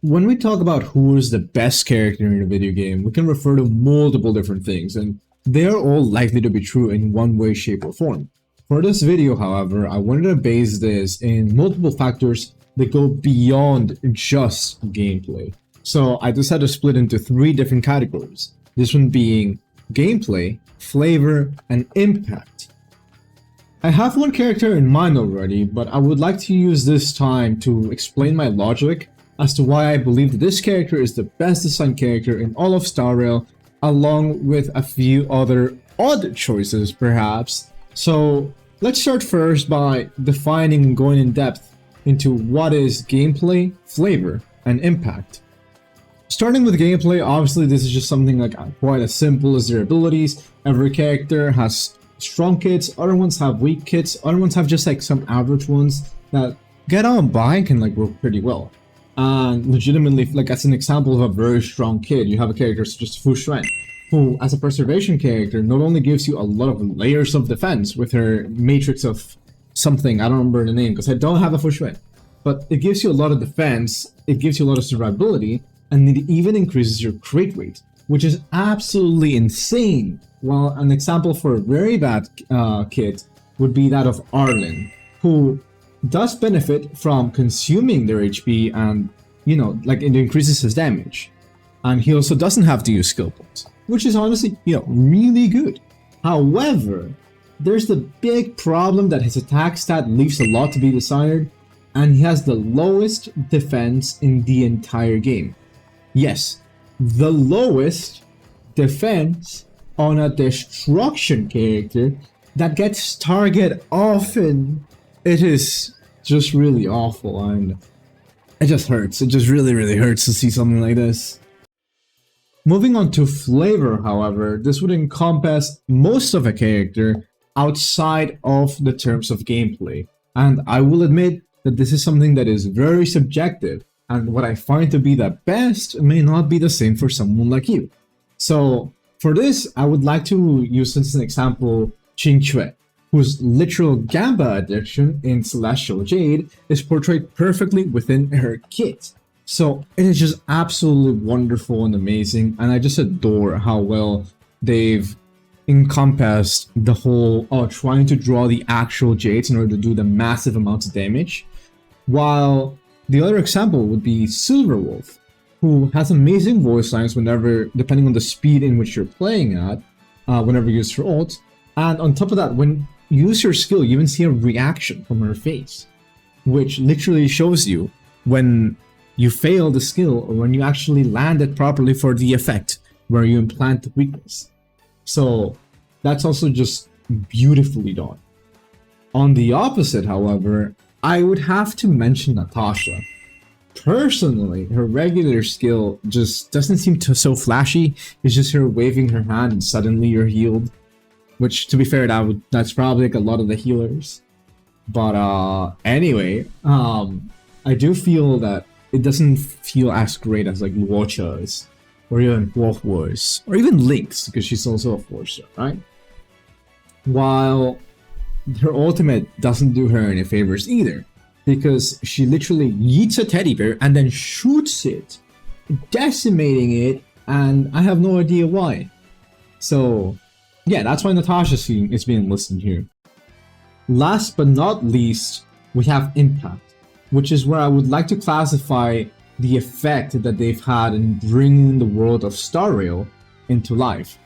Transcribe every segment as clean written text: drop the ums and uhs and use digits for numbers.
When we talk about who is the best character in a video game, we can refer to multiple different things, and they are all likely to be true in one way, shape, or form. For this video, however, I wanted to base this in multiple factors that go beyond just gameplay. So I decided to split into three different categories. This one being gameplay, flavor, and impact. I have one character in mind already, but I would like to use this time to explain my logic as to why I believe that this character is the best designed character in all of Star Rail, along with a few other odd choices perhaps. So let's start first by defining and going in depth into what is gameplay, flavor, and impact. Starting with gameplay, obviously this is just something like quite as simple as their abilities. Every character has strong kits, other ones have weak kits, other ones have just like some average ones that get on by and can like work pretty well. And legitimately, like as an example of a very strong kid, you have a character such as Fu Xuan, who as a preservation character not only gives you a lot of layers of defense with her matrix of something, I don't remember the name because I don't have a Fu Xuan, but it gives you a lot of defense, it gives you a lot of survivability, and it even increases your crit rate, which is absolutely insane. While an example for a very bad kit would be that of Arlen, who does benefit from consuming their HP and, you know, like it increases his damage. And he also doesn't have to use skill points, which is honestly, you know, really good. However, there's the big problem that his attack stat leaves a lot to be desired, and he has the lowest defense in the entire game. Yes, the lowest defense on a destruction character that gets target often. It is just really awful, and it just hurts. It just really hurts to see something like this. Moving on to flavor, however, this would encompass most of a character outside of the terms of gameplay. And I will admit that this is something that is very subjective, and what I find to be the best may not be the same for someone like you. So for this, I would like to use as an example Qing Cue, whose literal Gamba addiction in Celestial Jade is portrayed perfectly within her kit. So it is just absolutely wonderful and amazing, and I just adore how well they've encompassed the whole trying to draw the actual Jades in order to do the massive amounts of damage. While the other example would be Silverwolf, who has amazing voice lines whenever, depending on the speed in which you're playing at, whenever you use her ult. And on top of that, when you use your skill, you even see a reaction from her face, which literally shows you when you fail the skill or when you actually land it properly for the effect where you implant the weakness. So that's also just beautifully done. On the opposite, however, I would have to mention Natasha. Personally, her regular skill just doesn't seem so flashy. It's just her waving her hand and suddenly you're healed. Which, to be fair, that's probably like a lot of the healers. But anyway, I do feel that it doesn't feel as great as like Luocha's, or even Wolfwar's, or even Link's, because she's also a 4-star, right? While her ultimate doesn't do her any favors either, because she literally yeets a teddy bear and then shoots it, decimating it, and I have no idea why. So yeah, that's why Natasha is being listed here. Last but not least, we have impact, which is where I would like to classify the effect that they've had in bringing the world of Star Rail into life.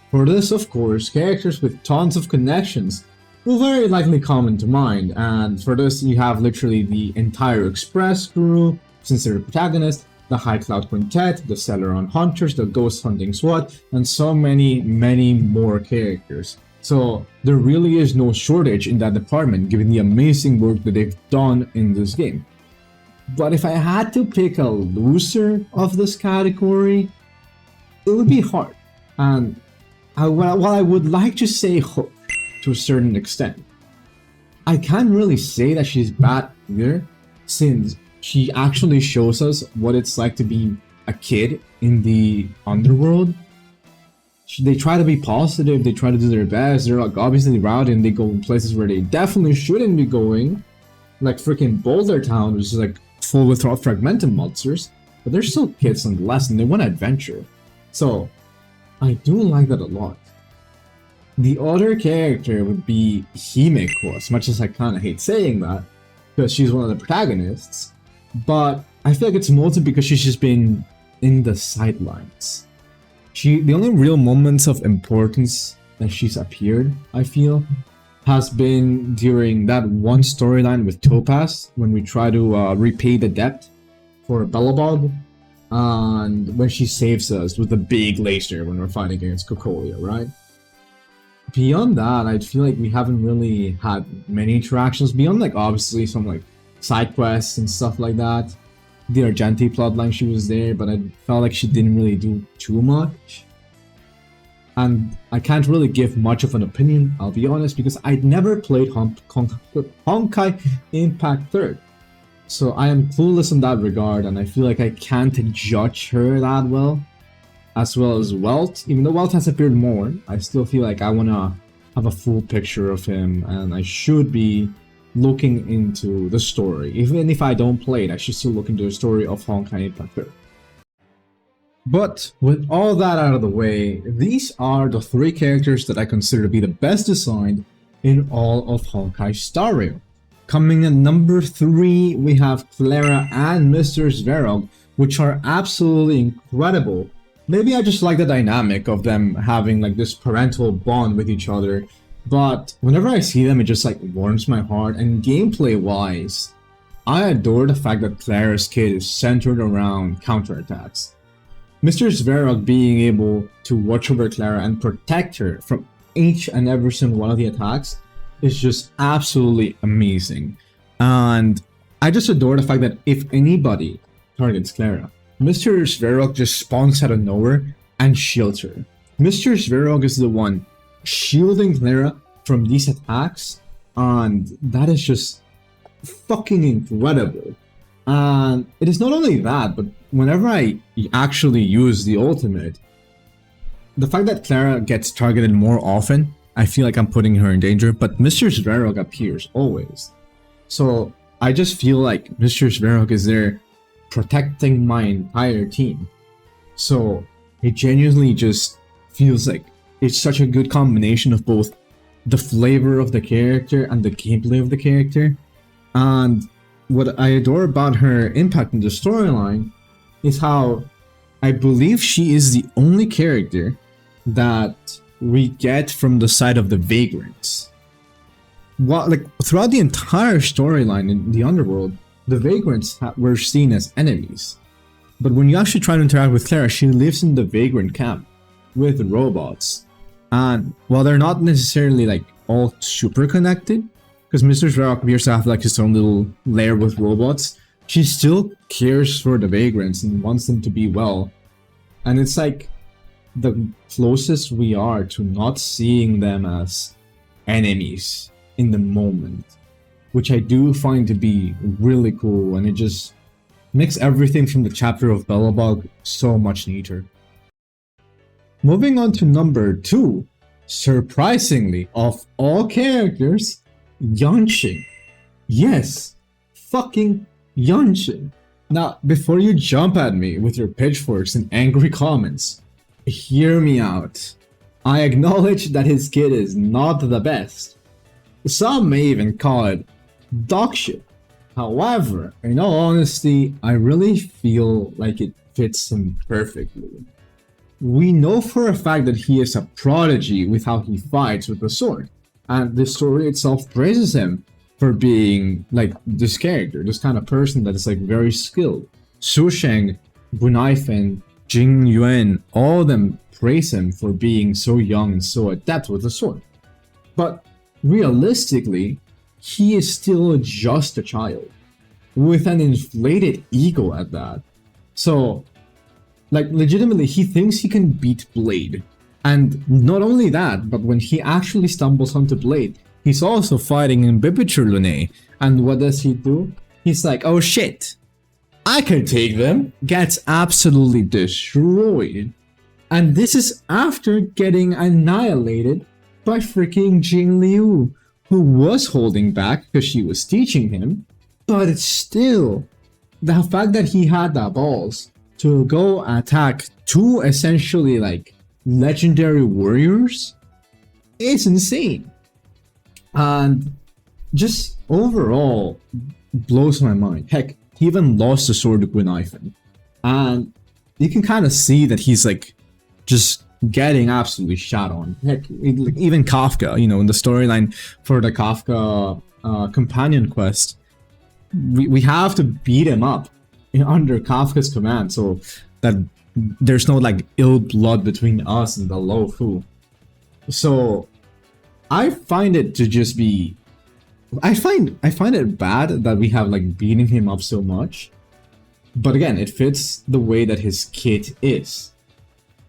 For this, of course, characters with tons of connections will very likely come into mind, and for this you have literally the entire Express crew, since they're the protagonist, the High Cloud Quintet, the Celeron Hunters, the Ghost Hunting SWAT, and so many more characters. So there really is no shortage in that department given the amazing work that they've done in this game. But if I had to pick a loser of this category, it would be hard. And while I would like to say Hook to a certain extent, I can't really say that she's bad either, since she actually shows us what it's like to be a kid in the underworld. They try to be positive, they try to do their best, they're like obviously rowdy and they go in places where they definitely shouldn't be going, like freaking Boulder Town, which is like full with fragmented monsters, but they're still kids nonetheless, and they want adventure. So I do like that a lot. The other character would be Himeko, as much as I kind of hate saying that, because she's one of the protagonists, but I feel like it's mostly because she's just been in the sidelines. The only real moments of importance that she's appeared, I feel, has been during that one storyline with Topaz, when we try to repay the debt for Belobog, and when she saves us with the big laser when we're fighting against Cocolia, right? Beyond that, I feel like we haven't really had many interactions, beyond like obviously some like side quests and stuff like that. The Argenti plotline, she was there, but I felt like she didn't really do too much. And I can't really give much of an opinion, I'll be honest, because I'd never played Honkai Impact 3rd. So I am clueless in that regard, and I feel like I can't judge her that well. As well as Welt. Even though Welt has appeared more, I still feel like I want to have a full picture of him, and I should be looking into the story. Even if I don't play it, I should still look into the story of Honkai Impact 3rd. But with all that out of the way, these are the 3 characters that I consider to be the best designed in all of Honkai Star Rail. Coming at number 3, we have Clara and Mr. Zverog, which are absolutely incredible. Maybe I just like the dynamic of them having like this parental bond with each other, but whenever I see them, it just like warms my heart. And gameplay wise, I adore the fact that Clara's kit is centered around counterattacks. Mr. Zverog being able to watch over Clara and protect her from each and every single one of the attacks is just absolutely amazing. And I just adore the fact that if anybody targets Clara, Mr. Zverog just spawns out of nowhere and shields her. Mr. Zverog is the one shielding Clara from these attacks, and that is just fucking incredible. And it is not only that, but whenever I actually use the ultimate, the fact that Clara gets targeted more often, I feel like I'm putting her in danger, but Mr. Zverog appears always. So I just feel like Mr. Zverog is there protecting my entire team. So it genuinely just feels like it's such a good combination of both the flavor of the character and the gameplay of the character. And what I adore about her impact in the storyline is how I believe she is the only character that we get from the side of the Vagrants. Like throughout the entire storyline in the underworld, the Vagrants were seen as enemies. But when you actually try to interact with Clara, she lives in the Vagrant camp with robots. And while they're not necessarily like all super connected, because Mr. Zverog appears to have like his own little lair with robots, she still cares for the Vagrants and wants them to be well. And it's like the closest we are to not seeing them as enemies in the moment, which I do find to be really cool, and it just makes everything from the chapter of Belobog so much neater. Moving on to number 2, surprisingly, of all characters, Genshin. Yes, fucking Genshin. Now, before you jump at me with your pitchforks and angry comments, hear me out. I acknowledge that his kit is not the best. Some may even call it dog shit. However, in all honesty, I really feel like it fits him perfectly. We know for a fact that he is a prodigy with how he fights with the sword, and the story itself praises him for being like this character, this kind of person that is like very skilled. Su Sheng, Bunaifen, Jing Yuan, all of them praise him for being so young and so adept with the sword. But realistically, he is still just a child, with an inflated ego at that. So, like, legitimately, he thinks he can beat Blade. And not only that, but when he actually stumbles onto Blade, he's also fighting in Bibiture Lune. And what does he do? He's like, oh shit, I can take them. Gets absolutely destroyed. And this is after getting annihilated by freaking Jing Liu, who was holding back because she was teaching him, but still, the fact that he had the balls to go attack two essentially like legendary warriors is insane. And just overall blows my mind. Heck, he even lost the sword to Gwynifen. And you can kind of see that he's like just getting absolutely shot on. Heck, even Kafka, you know, in the storyline for the Kafka companion quest, we have to beat him up under Kafka's command so that there's no like ill blood between us and the Lofu. So I find it to just be I find it bad that we have like beating him up so much. But again, it fits the way that his kit is.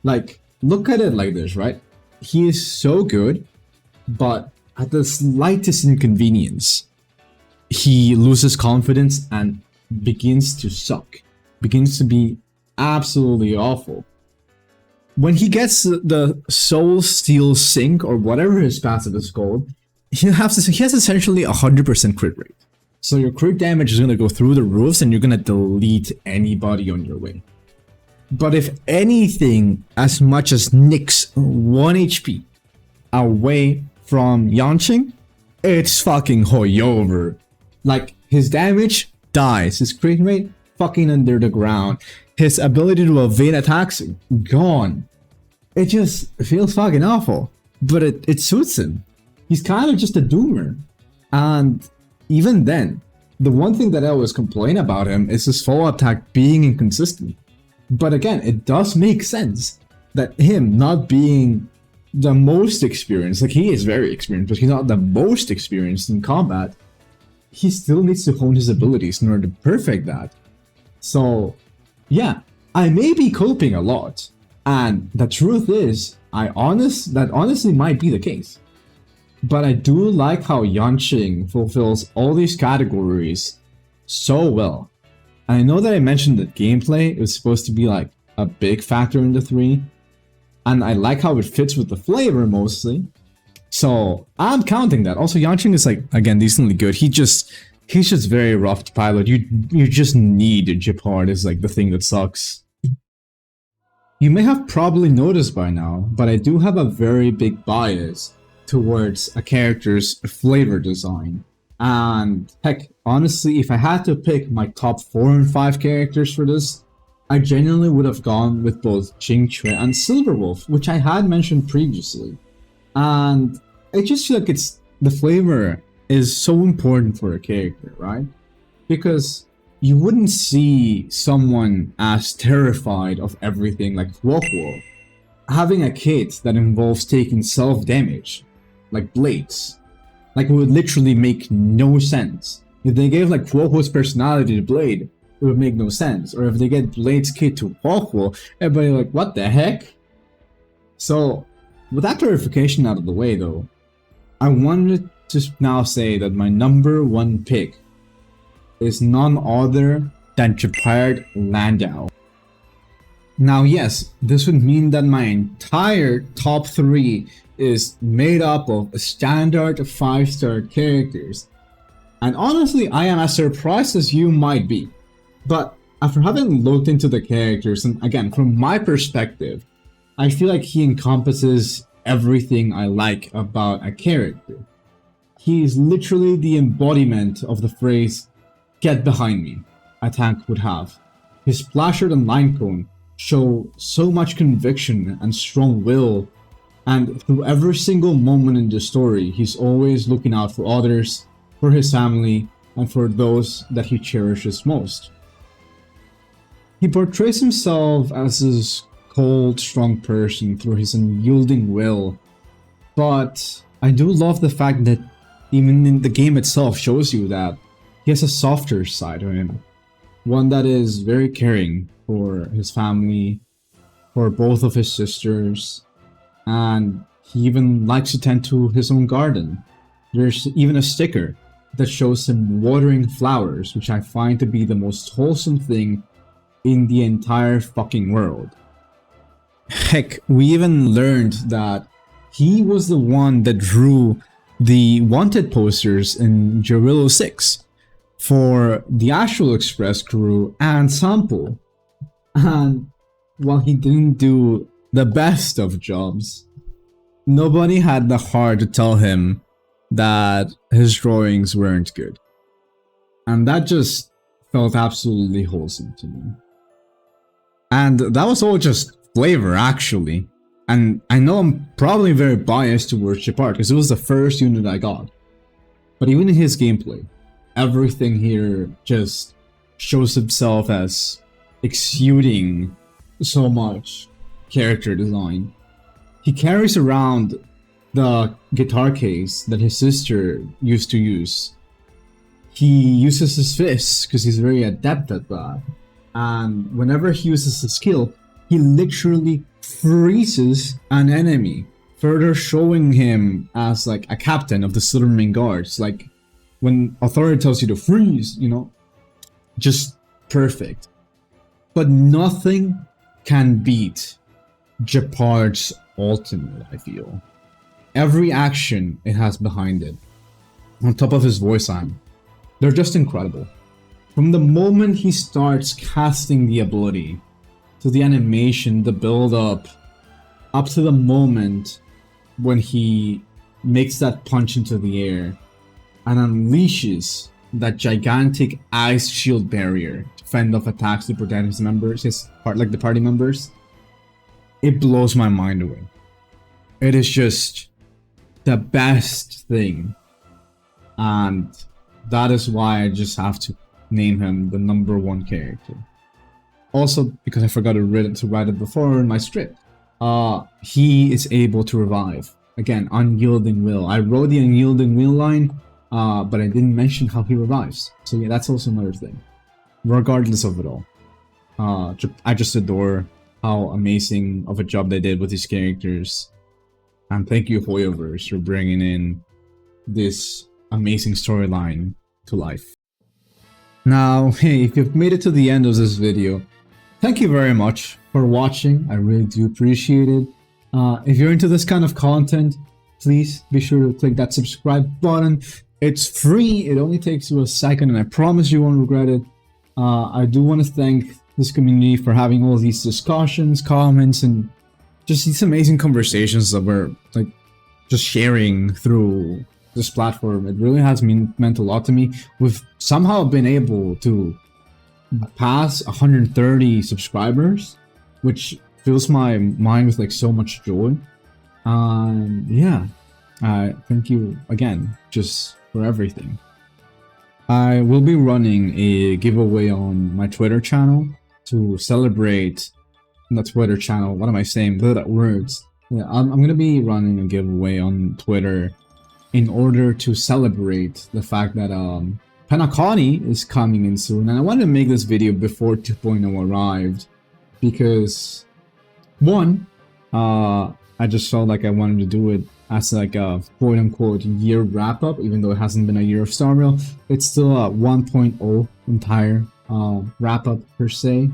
Like, look at it like this, right? He is so good, but at the slightest inconvenience, he loses confidence and begins to suck. Begins to be absolutely awful. When he gets the Soul Steel Sync or whatever his passive is called, he has essentially 100% crit rate. So your crit damage is going to go through the roofs and you're going to delete anybody on your way. But if anything, as much as nicks 1 HP away from Yanqing, it's fucking over. Like, his damage dies, his crit rate fucking under the ground, his ability to evade attacks gone. It just feels fucking awful, but it suits him. He's kind of just a doomer. And even then, the one thing that I always complain about him is his follow-up attack being inconsistent. But again, it does make sense that him not being the most experienced, like he is very experienced, but he's not the most experienced in combat, he still needs to hone his abilities in order to perfect that. So yeah, I may be coping a lot, and the truth is, that honestly might be the case. But I do like how Yanqing fulfills all these categories so well. And I know that I mentioned that gameplay is supposed to be like a big factor in the 3. And I like how it fits with the flavor mostly. So I'm counting that. Also, Yanqing is like, again, decently good. He's just very rough to pilot. You just need Jipard is like the thing that sucks. You may have probably noticed by now, but I do have a very big bias towards a character's flavor design. And heck, honestly, if I had to pick my top 4 and 5 characters for this, I genuinely would have gone with both Jingque and Silverwolf, which I had mentioned previously. And I just feel like the flavor is so important for a character, right? Because you wouldn't see someone as terrified of everything like Huohuo having a kit that involves taking self-damage, like Blades. Like, it would literally make no sense. If they gave like Huohuo's personality to Blade, it would make no sense. Or if they get Blade's kit to Huohuo, everybody like, what the heck? So, with that clarification out of the way though, I wanted to now say that my number 1 pick is none other than Jipard Landau. Now yes, this would mean that my entire top 3 is made up of standard 5-star characters. And honestly, I am as surprised as you might be. But after having looked into the characters, and again, from my perspective, I feel like he encompasses everything I like about a character. He is literally the embodiment of the phrase, "get behind me," a tank would have. His Splashard and Line Cone show so much conviction and strong will, and through every single moment in the story, he's always looking out for others, for his family, and for those that he cherishes most. He portrays himself as this cold, strong person through his unyielding will, but I do love the fact that even in the game itself shows you that he has a softer side to him. One that is very caring for his family, for both of his sisters, and he even likes to tend to his own garden. There's even a sticker that shows him watering flowers, which I find to be the most wholesome thing in the entire fucking world. Heck, we even learned that he was the one that drew the wanted posters in Jarrillo 6. for the actual Express crew and Sample. And while he didn't do the best of jobs, nobody had the heart to tell him that his drawings weren't good. And that just felt absolutely wholesome to me. And that was all just flavor, actually. And I know I'm probably very biased towards Shepard because it was the first unit I got. But even in his gameplay, everything here just shows himself as exuding so much character design. He carries around the guitar case that his sister used to use. He uses his fists because he's very adept at that. And whenever he uses a skill, he literally freezes an enemy, further showing him as like a captain of the Silvermane Guards. Like when authority tells you to freeze, you know, just perfect. But nothing can beat Gepard's ultimate, I feel. Every action it has behind it, on top of his voice line, they're just incredible. From the moment he starts casting the ability, to the animation, the build-up, up to the moment when he makes that punch into the air and unleashes that gigantic ice shield barrier to fend off attacks to protect his members, the party members, it blows my mind away. It is just the best thing, and that is why I just have to name him the #1 character. Also, because I forgot to write it before in my script, he is able to revive. Again, Unyielding Will. I wrote the Unyielding Will line, but I didn't mention how he revives. So yeah, that's also another thing. Regardless of it all, I just adore how amazing of a job they did with these characters. And thank you, Hoyoverse, for bringing in this amazing storyline to life. Now, hey, if you've made it to the end of this video, thank you very much for watching. I really do appreciate it. If you're into this kind of content, please be sure to click that subscribe button. It's free. It only takes you a second, and I promise you won't regret it. I do want to thank this community for having all these discussions, comments, and just these amazing conversations that we're like just sharing through this platform. It really has meant a lot to me. We've somehow been able to pass 130 subscribers, which fills my mind with like so much joy. Yeah, thank you again just for everything. I will be running a giveaway on my Twitter channel to celebrate the Twitter channel. What am I saying? Words. Yeah, I'm gonna be running a giveaway on Twitter in order to celebrate the fact that Penacony is coming in soon, and I wanted to make this video before 2.0 arrived because one, I just felt like I wanted to do it as like a quote-unquote year wrap-up, even though it hasn't been a year of Star Rail. It's still a 1.0 entire wrap-up per se.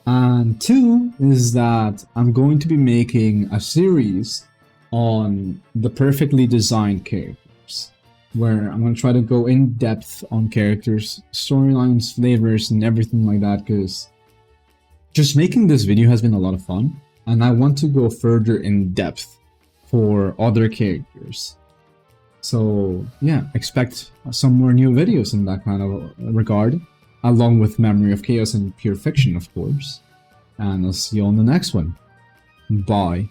And two is that I'm going to be making a series on the perfectly designed characters, where I'm going to try to go in depth on characters, storylines, flavors, and everything like that, because just making this video has been a lot of fun, and I want to go further in depth for other characters. So yeah, expect some more new videos in that kind of regard, along with Memory of Chaos and Pure Fiction, of course. And I'll see you on the next one. Bye.